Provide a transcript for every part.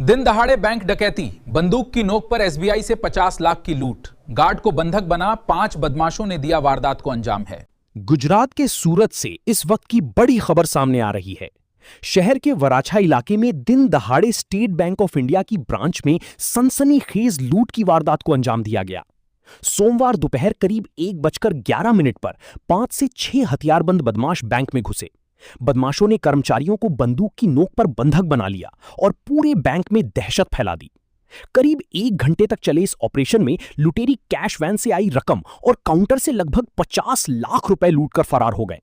दिन दहाड़े बैंक डकैती, बंदूक की नोक पर एसबीआई से 50 लाख की लूट। गार्ड को बंधक बना 5 बदमाशों ने दिया वारदात को अंजाम है। गुजरात के सूरत से इस वक्त की बड़ी खबर सामने आ रही है। शहर के वराछा इलाके में दिन दहाड़े स्टेट बैंक ऑफ इंडिया की ब्रांच में सनसनीखेज लूट की वारदात को अंजाम दिया गया। सोमवार दोपहर करीब 1:11 पर 5 से 6 हथियारबंद बदमाश बैंक में घुसे। बदमाशों ने कर्मचारियों को बंदूक की नोक पर बंधक बना लिया और पूरे बैंक में दहशत फैला दी। करीब 1 घंटे तक चले इस ऑपरेशन में लुटेरी कैश वैन से आई रकम और काउंटर से लगभग 50 लाख रुपए लूटकर फरार हो गए।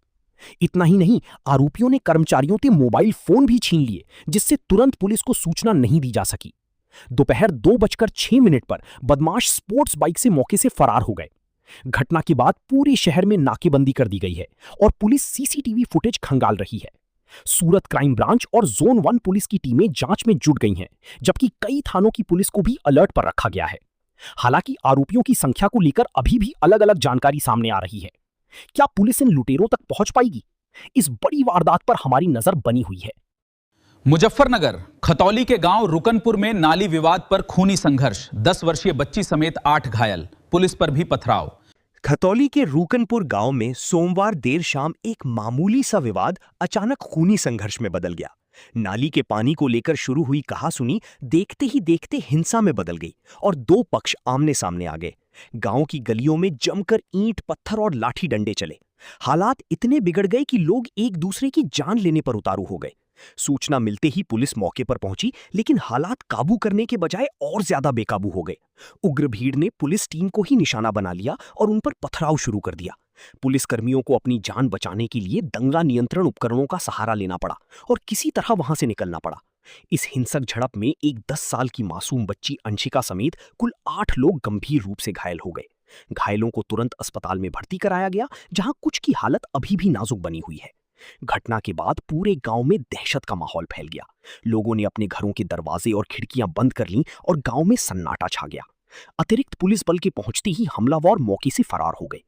इतना ही नहीं, आरोपियों ने कर्मचारियों के मोबाइल फोन भी छीन लिए, जिससे तुरंत पुलिस को सूचना नहीं दी जा सकी। दोपहर 2:06 पर बदमाश स्पोर्ट्स बाइक से मौके से फरार हो गए। घटना के बाद पूरे शहर में नाकेबंदी कर दी गई है और पुलिस सीसीटीवी फुटेज खंगाल रही है। सूरत क्राइम ब्रांच और जोन 1 पुलिस की टीमें जांच में जुट गई हैं, जबकि कई थानों की पुलिस को भी अलर्ट पर रखा गया है। हालांकि आरोपियों की संख्या को लेकर अभी भी अलग अलग जानकारी सामने आ रही है। क्या पुलिस इन लुटेरों तक पहुंच पाएगी? इस बड़ी वारदात पर हमारी नजर बनी हुई है। मुजफ्फरनगर खतौली के गांव रुकनपुर में नाली विवाद पर खूनी संघर्ष, 10 वर्षीय बच्ची समेत 8 घायल, पुलिस पर भी पथराव। खतौली के रूकनपुर गांव में सोमवार देर शाम एक मामूली सा विवाद अचानक खूनी संघर्ष में बदल गया। नाली के पानी को लेकर शुरू हुई कहासुनी देखते ही देखते हिंसा में बदल गई और 2 पक्ष आमने सामने आ गए। गांव की गलियों में जमकर ईंट, पत्थर और लाठी डंडे चले। हालात इतने बिगड़ गए कि लोग एक दूसरे की जान लेने पर उतारू हो गए। सूचना मिलते ही पुलिस मौके पर पहुंची, लेकिन हालात काबू करने के बजाय और ज्यादा बेकाबू हो गए। उग्र भीड़ ने पुलिस टीम को ही निशाना बना लिया और उन पर पथराव शुरू कर दिया। पुलिसकर्मियों को अपनी जान बचाने के लिए दंगा नियंत्रण उपकरणों का सहारा लेना पड़ा और किसी तरह वहां से निकलना पड़ा। इस हिंसक झड़प में एक 10 साल की मासूम बच्ची अंशिका समेत कुल 8 लोग गंभीर रूप से घायल हो गए। घायलों को तुरंत अस्पताल में भर्ती कराया गया, जहां कुछ की हालत अभी भी नाजुक बनी हुई है। घटना के बाद पूरे गांव में दहशत का माहौल फैल गया। लोगों ने अपने घरों के दरवाजे और खिड़कियां बंद कर लीं और गांव में सन्नाटा छा गया। अतिरिक्त पुलिस बल के पहुंचते ही हमलावर मौके से फरार हो गए।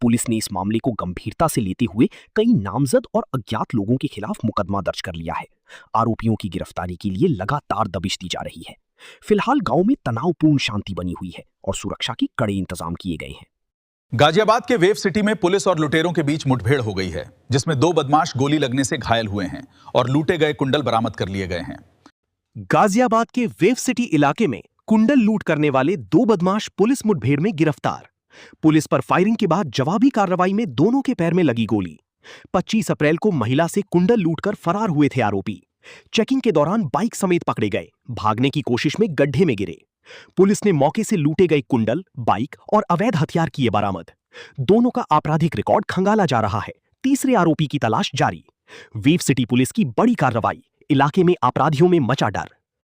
पुलिस ने इस मामले को गंभीरता से लेते हुए कई नामजद और अज्ञात लोगों के खिलाफ मुकदमा दर्ज कर लिया है। आरोपियों की गिरफ्तारी के लिए लगातार दबिश दी जा रही है। फिलहाल गांव में तनावपूर्ण शांति बनी हुई है और सुरक्षा के कड़े इंतजाम किए गए हैं। गाजियाबाद के वेव सिटी में पुलिस और लुटेरों के बीच मुठभेड़ हो गई है, जिसमें 2 बदमाश गोली लगने से घायल हुए हैं और लूटे गए कुंडल बरामद कर लिए गए हैं। गाजियाबाद के वेव सिटी इलाके में कुंडल लूट करने वाले 2 बदमाश पुलिस मुठभेड़ में गिरफ्तार। पुलिस पर फायरिंग के बाद जवाबी कार्रवाई में दोनों के पैर में लगी गोली। 25 अप्रैल को महिला से कुंडल लूटकर फरार हुए थे आरोपी। चेकिंग के दौरान बाइक समेत पकड़े गए। भागने की कोशिश में गड्ढे में गिरे। पुलिस ने मौके से लूटे गए कुंडल, बाइक और अवैध हथियार किए बरामद। दोनों का आपराधिक रिकॉर्ड खंगाला जा रहा है। तीसरे आरोपी की तलाश जारी। वेव सिटी पुलिस की बड़ी कार्रवाई, इलाके में अपराधियों में मचा डर।